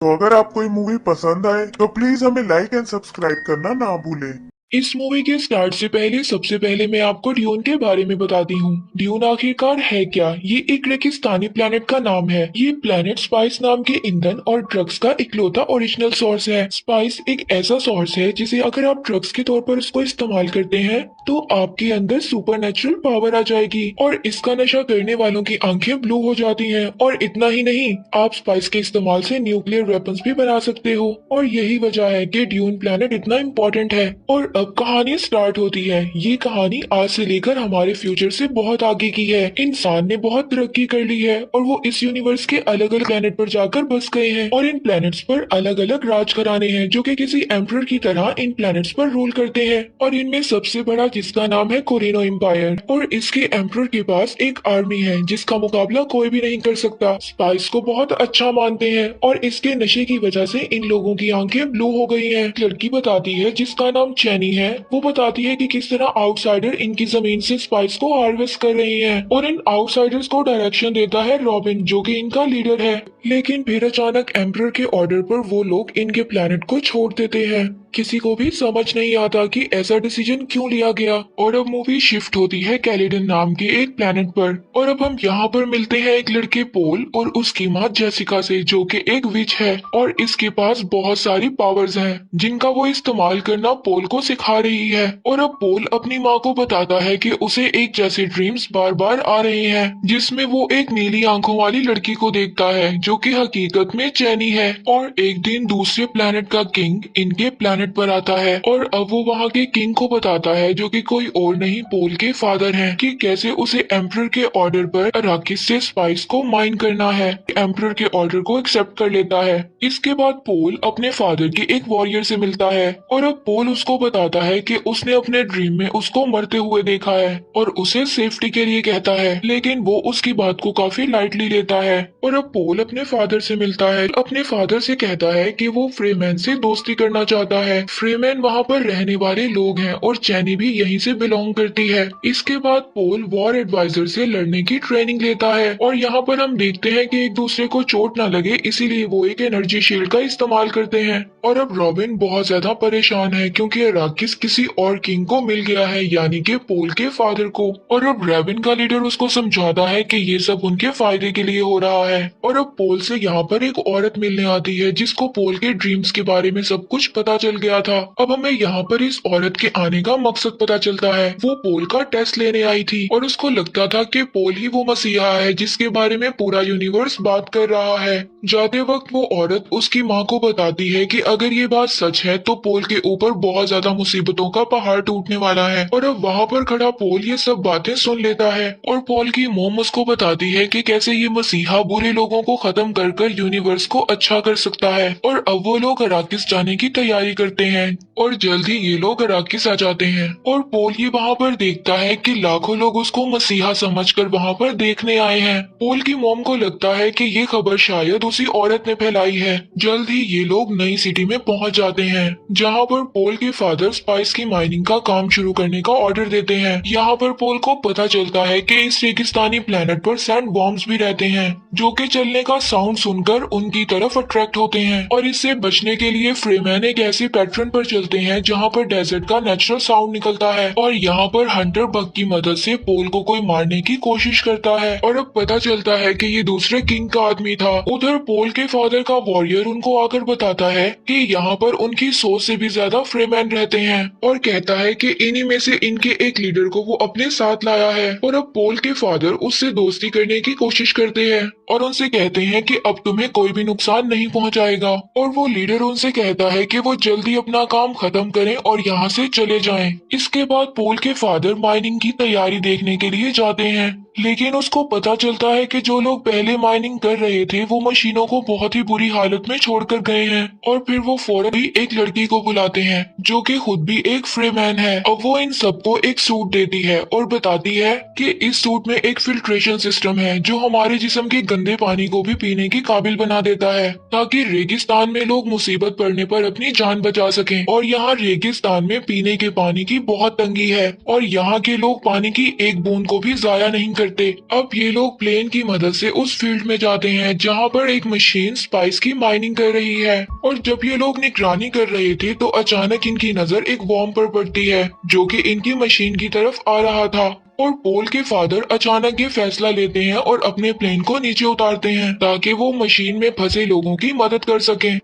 तो अगर आपको ये मूवी पसंद आए तो प्लीज हमें लाइक एंड सब्सक्राइब करना ना भूलें। इस मूवी के स्टार्ट से पहले सबसे पहले मैं आपको ड्यून के बारे में बताती हूँ। ड्यून आखिरकार है क्या? ये एक रेगिस्तानी प्लेनेट का नाम है। ये प्लेनेट स्पाइस नाम के ईंधन और ड्रग्स का इकलौता ओरिजिनल सोर्स है। स्पाइस एक ऐसा सोर्स है जिसे अगर आप ड्रग्स के तौर पर उसको इस्तेमाल करते हैं तो आपके अंदर सुपर नेचुरल पावर आ जाएगी और इसका नशा करने वालों की आंखें ब्लू हो जाती हैं। और इतना ही नहीं, आप स्पाइस के इस्तेमाल से न्यूक्लियर वेपन्स भी बना सकते हो। और यही वजह है कि ड्यून प्लेनेट इतना इम्पोर्टेंट है। और अब कहानी स्टार्ट होती है। ये कहानी आज से लेकर हमारे फ्यूचर से बहुत आगे की है। इंसान ने बहुत तरक्की कर ली है और वो इस यूनिवर्स के अलग अलग प्लेनेट पर जाकर बस गए हैं और इन प्लेनेट्स पर अलग अलग राज कराने हैं, जो कि किसी एम्परर की तरह इन प्लेनेट्स पर रूल करते हैं। और इनमें सबसे बड़ा जिसका नाम है कोरिनो एम्पायर। और इसके एम्परर के पास एक आर्मी है जिसका मुकाबला कोई भी नहीं कर सकता। स्पाइस को बहुत अच्छा मानते हैं और इसके नशे की वजह से इन लोगों की आंखें ब्लू हो गई हैं। लड़की बताती है जिसका नाम चैनी है, वो बताती है कि किस तरह आउटसाइडर इनकी जमीन से स्पाइस को हार्वेस्ट कर रहे हैं। और इन आउटसाइडर्स को डायरेक्शन देता है रॉबिन, जो कि इनका लीडर है। लेकिन फिर अचानक एम्परर के ऑर्डर पर वो लोग इनके प्लेनेट को छोड़ देते हैं। किसी को भी समझ नहीं आता कि ऐसा डिसीजन क्यों लिया गया। और अब मूवी शिफ्ट होती है कैलिडन नाम के एक प्लेनेट पर। और अब हम यहाँ पर मिलते हैं एक लड़के पोल और उसकी माँ जेसिका से, जो कि एक विच है और इसके पास बहुत सारी पावर्स हैं जिनका वो इस्तेमाल करना पोल को सिखा रही है। और अब पोल अपनी माँ को बताता है कि उसे एक जैसे ड्रीम्स बार बार आ रहे हैं जिसमें वो एक नीली आंखों वाली लड़की को देखता है, जो कि हकीकत में चैनी है। और एक दिन दूसरे प्लेनेट का किंग इनके प्लेनेट पर आता है और अब वो वहाँ के किंग को बताता है, जो कि कोई और नहीं पोल के फादर हैं, कि कैसे उसे एम्परर के ऑर्डर पर अराकिस से स्पाइस को माइन करना है। एम्परर के ऑर्डर को एक्सेप्ट कर लेता है। इसके बाद पोल अपने फादर के एक वॉरियर से मिलता है और अब पोल उसको बताता है कि उसने अपने ड्रीम में उसको मरते हुए देखा है और उसे सेफ्टी के लिए कहता है, लेकिन वो उसकी बात को काफी लाइटली लेता है। और अब पोल अपने फादर से मिलता है, अपने फादर से कहता है कि वो फ्रीमैन से दोस्ती करना चाहता है। फ्रीमैन वहाँ पर रहने वाले लोग हैं और चैनी भी यहीं से बिलोंग करती है। इसके बाद पोल वॉर एडवाइजर से लड़ने की ट्रेनिंग लेता है और यहाँ पर हम देखते हैं कि एक दूसरे को चोट न लगे, इसीलिए वो एक एनर्जी शील्ड का इस्तेमाल करते हैं। और अब रॉबिन बहुत ज्यादा परेशान है क्योंकि अराकिस किसी और किंग को मिल गया है, यानी कि पोल के फादर को। और अब रॉबिन का लीडर उसको समझाता है कि ये सब उनके फायदे के लिए हो रहा है। और अब पोल से यहाँ पर एक औरत मिलने आती है जिसको पोल के ड्रीम्स के बारे में सब कुछ पता चल गया था। अब हमें यहाँ पर इस औरत के आने का मकसद पता चलता है। वो पोल का टेस्ट लेने आई थी और उसको लगता था कि पोल ही वो मसीहा है जिसके बारे में पूरा यूनिवर्स बात कर रहा है। जाते वक्त वो औरत उसकी माँ को बताती है कि अगर ये बात सच है तो पोल के ऊपर बहुत ज्यादा मुसीबतों का पहाड़ टूटने वाला है। और अब वहाँ पर खड़ा पोल ये सब बातें सुन लेता है और पोल की मोम उसको बताती है कि कैसे ये मसीहा बुरे लोगों को खत्म कर यूनिवर्स को अच्छा कर सकता है। और अब वो लोग अराकिस जाने की तैयारी करते हैं और जल्द ही ये लोग अराकिस आ जाते हैं। और पोल ये वहाँ पर देखता है कि लाखों लोग उसको मसीहा समझकर वहाँ पर देखने आए हैं। पोल की मोम को लगता है कि ये खबर शायद उसी औरत ने फैलाई है। जल्द ही ये लोग नई सिटी में पहुँच जाते हैं जहाँ पर पोल के फादर स्पाइस की माइनिंग का काम शुरू करने का ऑर्डर देते हैं। यहाँ पर पोल को पता चलता है कि इस रेगिस्तानी प्लेनेट पर सैंड बॉम्ब्स भी रहते हैं जो कि चलने का साउंड सुनकर उनकी तरफ अट्रैक्ट होते हैं। और इससे बचने के लिए फ्रीमैन एक ऐसी पैटर्न पर चलते हैं जहाँ पर डेजर्ट का नेचुरल साउंड निकलता है और यहाँ पर हंटर बग की मदद से पोल को कोई मारने की कोशिश करता है। और अब पता चलता है कि ये दूसरे किंग का आदमी था। उधर पोल के फादर का वॉरियर उनको आकर बताता है कि यहाँ पर उनकी 100 से भी ज्यादा फ्रीमैन रहते हैं और कहता है कि इन्हीं में से इनके एक लीडर को वो अपने साथ लाया है। और अब पोल के फादर उससे दोस्ती करने की कोशिश करते हैं और उनसे कहते हैं कि अब तुम्हें कोई भी नुकसान नहीं पहुंचाएगा। और वो लीडर उनसे कहता है कि वो जल्दी अपना काम खत्म करें और यहाँ से चले जाएं। इसके बाद पोल के फादर माइनिंग की तैयारी देखने के लिए जाते हैं, लेकिन उसको पता चलता है कि जो लोग पहले माइनिंग कर रहे थे वो मशीनों को बहुत ही बुरी हालत में छोड़कर गए हैं। और फिर वो फौरन ही एक लड़की को बुलाते हैं जो कि खुद भी एक फ्रीमैन है। अब वो इन सबको एक सूट देती है और बताती है कि इस सूट में एक फिल्ट्रेशन सिस्टम है जो हमारे जिस्म के गंदे पानी को भी पीने के काबिल बना देता है ताकि रेगिस्तान में लोग मुसीबत पड़ने पर अपनी जान बचा सकें। और यहाँ रेगिस्तान में पीने के पानी की बहुत तंगी है और यहाँ के लोग पानी की एक बूंद को भी जाया नहीं करते। अब ये लोग प्लेन की मदद से उस फील्ड में जाते हैं जहाँ पर एक मशीन स्पाइस की माइनिंग कर रही है। और जब ये लोग निगरानी कर रहे थे तो अचानक इनकी नजर एक बॉम्ब पर पड़ती है जो कि इनकी मशीन की तरफ आ रहा था। और पोल के फादर अचानक ये फैसला लेते हैं और अपने प्लेन को नीचे उतारते हैं ताकि वो मशीन में फंसे लोगों की मदद कर सकें।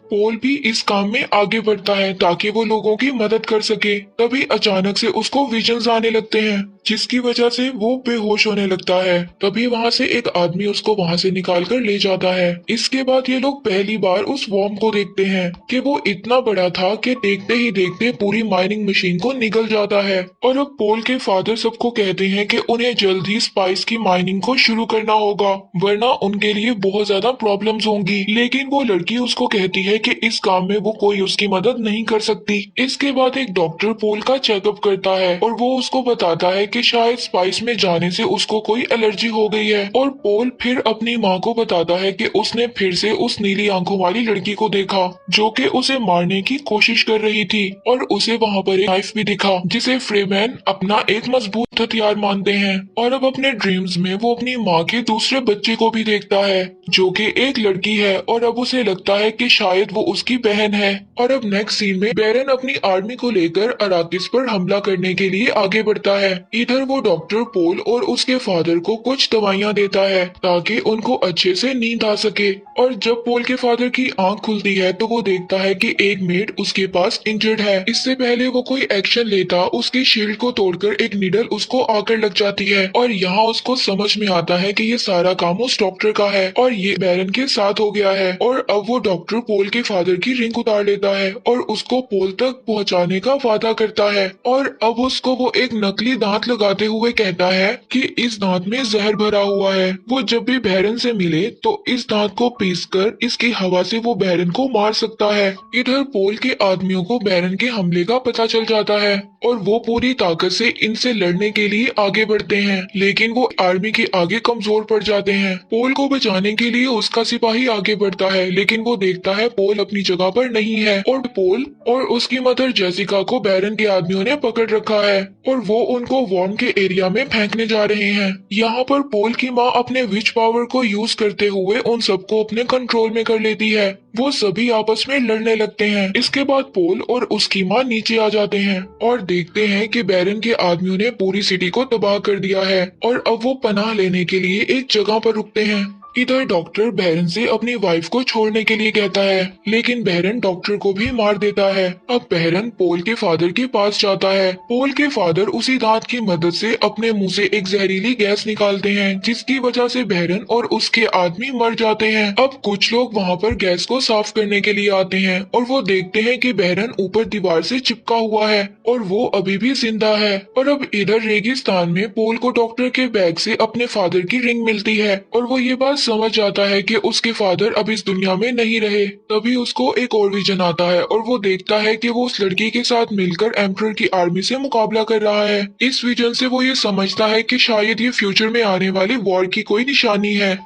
पोल भी इस काम में आगे बढ़ता है ताकि वो लोगों की मदद कर सके। तभी अचानक से उसको विजन्स आने लगते हैं जिसकी वजह से वो बेहोश होने लगता है। तभी वहाँ से एक आदमी उसको वहाँ से निकाल कर ले जाता है। इसके बाद ये लोग पहली बार उस वॉर्म को देखते हैं कि वो इतना बड़ा था कि देखते ही देखते पूरी माइनिंग मशीन को निगल जाता है। और अब पोल के फादर सबको कहते हैं कि उन्हें जल्द ही स्पाइस की माइनिंग को शुरू करना होगा वरना उनके लिए बहुत ज्यादा प्रॉब्लम्स होंगी। लेकिन वो लड़की उसको कहती है कि इस काम में वो कोई उसकी मदद नहीं कर सकती। इसके बाद एक डॉक्टर पोल का चेकअप करता है और वो उसको बताता है कि शायद स्पाइस में जाने से उसको कोई एलर्जी हो गई है। और पोल फिर अपनी माँ को बताता है कि उसने फिर से उस नीली आंखों वाली लड़की को देखा जो कि उसे मारने की कोशिश कर रही थी और उसे वहाँ पर एक नाइफ भी दिखा जिसे फ्रीमैन अपना एक मजबूत हथियार मानते हैं। और अब अपने ड्रीम्स में वो अपनी माँ के दूसरे बच्चे को भी देखता है जो कि एक लड़की है और अब उसे लगता है कि शायद वो उसकी बहन है। और अब नेक्स्ट सीन में बैरन अपनी आर्मी को लेकर अराकिस पर हमला करने के लिए आगे बढ़ता है। इधर वो डॉक्टर पोल और उसके फादर को कुछ दवाइयाँ देता है ताकि उनको अच्छे से नींद आ सके। और जब पोल के फादर की आंख खुलती है तो वो देखता है कि एक मेड उसके पास इंजर्ड है। इससे पहले वो कोई एक्शन लेता उसकी शील्ड को तोड़कर एक नीडल उसको आकर लग जाती है और यहाँ उसको समझ में आता है कि ये सारा काम उस डॉक्टर का है और ये बैरन के साथ हो गया है। और अब वो डॉक्टर पोल के फादर की रिंग उतार लेता है और उसको पोल तक पहुंचाने का वादा करता है। और अब उसको वो एक नकली दांत लगाते हुए कहता है कि इस दांत में जहर भरा हुआ है। वो जब भी बैरन से मिले तो इस दांत को पीसकर इसकी हवा से वो बैरन को मार सकता है। इधर पोल के आदमियों को बैरन के हमले का पता चल जाता है और वो पूरी ताकत से इनसे लड़ने के लिए आगे बढ़ते हैं लेकिन वो आर्मी के आगे कमजोर पड़ जाते हैं। पोल को बचाने के लिए उसका सिपाही आगे बढ़ता है लेकिन वो देखता है पोल अपनी जगह पर नहीं है और पोल और उसकी मदर जेसिका को बैरन के आदमियों ने पकड़ रखा है और वो उनको वॉर्म के एरिया में फेंकने जा रहे हैं। यहाँ पर पोल की माँ अपने विच पावर को यूज करते हुए उन सबको अपने कंट्रोल में कर लेती है। वो सभी आपस में लड़ने लगते हैं। इसके बाद पोल और उसकी माँ नीचे आ जाते हैं और देखते हैं कि बैरन के आदमियों ने पूरी सिटी को तबाह कर दिया है और अब वो पनाह लेने के लिए एक जगह पर रुकते हैं। इधर डॉक्टर बैरन से अपनी वाइफ को छोड़ने के लिए कहता है लेकिन बैरन डॉक्टर को भी मार देता है। अब बैरन पोल के फादर के पास जाता है। पोल के फादर उसी दांत की मदद से अपने मुंह से एक जहरीली गैस निकालते हैं जिसकी वजह से बैरन और उसके आदमी मर जाते हैं। अब कुछ लोग वहाँ पर गैस को साफ करने के लिए आते हैं और वो देखते हैं कि बैरन ऊपर दीवार से चिपका हुआ है और वो अभी भी जिंदा है। और अब इधर रेगिस्तान में पोल को डॉक्टर के बैग से अपने फादर की रिंग मिलती है और वो ये बात समझ जाता है कि उसके फादर अब इस दुनिया में नहीं रहे। तभी उसको एक और विजन आता है और वो देखता है कि वो उस लड़की के साथ मिलकर एम्परर की आर्मी से मुकाबला कर रहा है। इस विजन से वो ये समझता है कि शायद ये फ्यूचर में आने वाली वॉर की कोई निशानी है।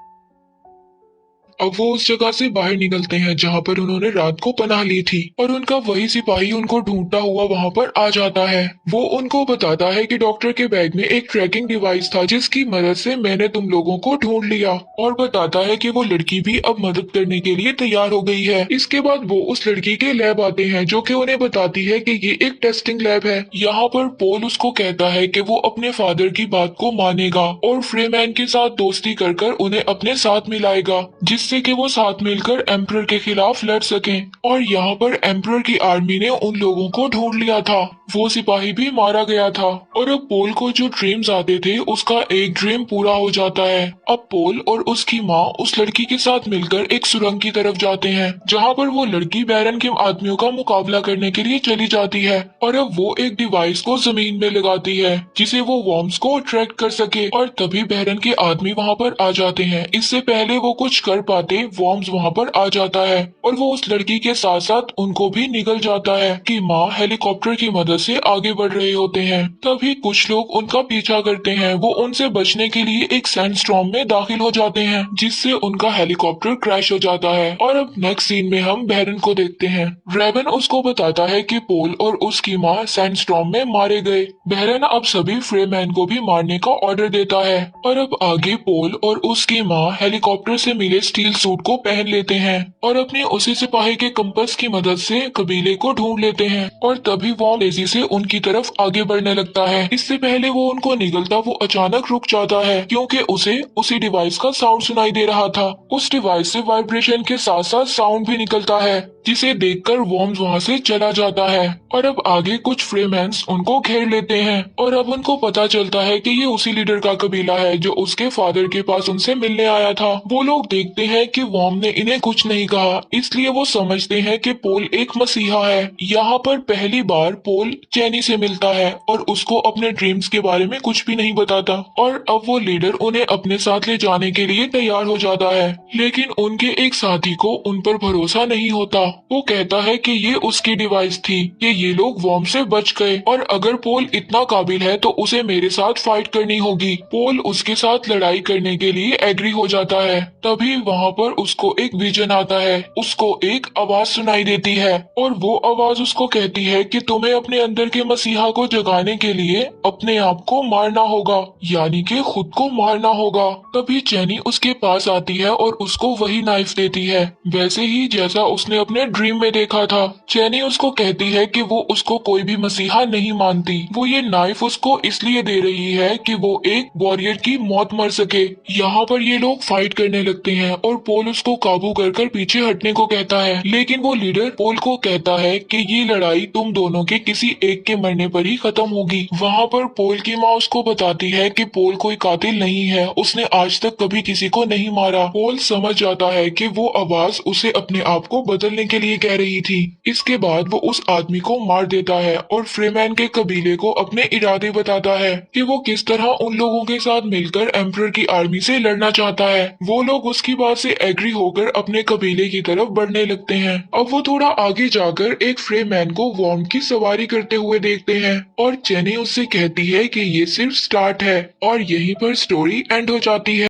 अब वो उस जगह से बाहर निकलते हैं जहाँ पर उन्होंने रात को पनाह ली थी और उनका वही सिपाही उनको ढूंढता हुआ वहाँ पर आ जाता है। वो उनको बताता है कि डॉक्टर के बैग में एक ट्रैकिंग डिवाइस था जिसकी मदद से मैंने तुम लोगों को ढूंढ लिया और बताता है कि वो लड़की भी अब मदद करने के लिए तैयार हो गई है। इसके बाद वो उस लड़की के लैब आते हैं जो कि उन्हें बताती है कि ये एक टेस्टिंग लैब है। यहाँ पर पोल उसको कहता है कि वो अपने फादर की बात को मानेगा और फ्रीमैन के साथ दोस्ती कर कर उन्हें अपने साथ मिलाएगा जिससे कि वो साथ मिलकर एम्परर के खिलाफ लड़ सकें। और यहाँ पर एम्परर की आर्मी ने उन लोगों को ढूंढ लिया था। वो सिपाही भी मारा गया था और अब पोल को जो ड्रीम्स आते थे उसका एक ड्रीम पूरा हो जाता है। अब पोल और उसकी माँ उस लड़की के साथ मिलकर एक सुरंग की तरफ जाते हैं जहाँ पर वो लड़की बैरन के आदमियों का मुकाबला करने के लिए चली जाती है और अब वो एक डिवाइस को जमीन में लगाती है जिसे वो वॉर्म्स को अट्रैक्ट कर सके और तभी बैरन के आदमी वहाँ पर आ जाते हैं। इससे पहले वो कुछ कर आते वॉर्म्स वहाँ पर आ जाता है और वो उस लड़की के साथ साथ उनको भी निगल जाता है कि माँ हेलीकॉप्टर की मदद से आगे बढ़ रहे होते हैं। तभी कुछ लोग उनका पीछा करते हैं। वो उनसे बचने के लिए एक सैंडस्टॉर्म में दाखिल हो जाते हैं जिससे उनका हेलीकॉप्टर क्रैश हो जाता है। और अब नेक्स्ट सीन में हम बहरन को देखते हैं। रेवन उसको बताता है कि पोल और उसकी माँ सैंडस्टॉर्म में मारे गए। बहरन अब सभी फ्रेमैन को भी मारने का ऑर्डर देता है और अब आगे पोल और उसकी माँ हेलीकॉप्टर से मिले स्टील सूट को पहन लेते हैं और अपने उसी सिपाही के कंपास की मदद से कबीले को ढूंढ लेते हैं। और तभी वो तेजी से उनकी तरफ आगे बढ़ने लगता है। इससे पहले वो उनको निगलता वो अचानक रुक जाता है क्योंकि उसे उसी डिवाइस का साउंड सुनाई दे रहा था। उस डिवाइस से वाइब्रेशन के साथ साथ साउंड भी निकलता है जिसे देखकर वॉर्म्स वहाँ से चला जाता है। और अब आगे कुछ फ्रेमैन्स उनको घेर लेते हैं और अब उनको पता चलता है कि ये उसी लीडर का कबीला है जो उसके फादर के पास उनसे मिलने आया था। वो लोग देखते हैं कि वॉर्म ने इन्हें कुछ नहीं कहा, इसलिए वो समझते हैं कि पोल एक मसीहा है। यहाँ पर पहली बार पोल चैनी से मिलता है और उसको अपने ड्रीम्स के बारे में कुछ भी नहीं बताता और अब वो लीडर उन्हें अपने साथ ले जाने के लिए तैयार हो जाता है। लेकिन उनके एक साथी को उन पर भरोसा नहीं होता। वो कहता है कि ये उसकी डिवाइस थी कि ये लोग वॉर्म से बच गए और अगर पोल इतना काबिल है तो उसे मेरे साथ फाइट करनी होगी। पोल उसके साथ लड़ाई करने के लिए एग्री हो जाता है। तभी वहाँ पर उसको एक विजन आता है। उसको एक आवाज सुनाई देती है और वो आवाज उसको कहती है कि तुम्हें अपने अंदर के मसीहा को जगाने के लिए अपने आप को मारना होगा, यानी कि खुद को मारना होगा। तभी चैनी उसके पास आती है और उसको वही नाइफ देती है, वैसे ही जैसा उसने अपने ड्रीम में देखा था। चैनी उसको कहती है कि वो उसको कोई भी मसीहा नहीं मानती। वो ये नाइफ उसको इसलिए दे रही है कि वो एक वॉरियर की मौत मर सके। यहाँ पर ये लोग फाइट करने लगते हैं और पोल उसको काबू कर पीछे हटने को कहता है, लेकिन वो लीडर पोल को कहता है कि ये लड़ाई तुम दोनों के किसी एक के मरने पर ही खत्म होगी। वहाँ पर पोल की माँ उसको बताती है कि पोल कोई कातिल नहीं है, उसने आज तक कभी किसी को नहीं मारा। पोल समझ जाता है कि वो आवाज उसे अपने आप को बदलने के लिए कह रही थी। इसके बाद वो उस आदमी को मार देता है और फ्रीमैन के कबीले को अपने इरादे बताता है कि वो किस तरह उन लोगों के साथ मिलकर एम्परर की आर्मी से लड़ना चाहता है। वो लोग उसकी बात से एग्री होकर अपने कबीले की तरफ बढ़ने लगते हैं। अब वो थोड़ा आगे जाकर एक फ्रीमैन को वॉर्म की सवारी करते हुए देखते हैं और चेनी उससे कहती है कि ये सिर्फ स्टार्ट है और यहीं पर स्टोरी एंड हो जाती है।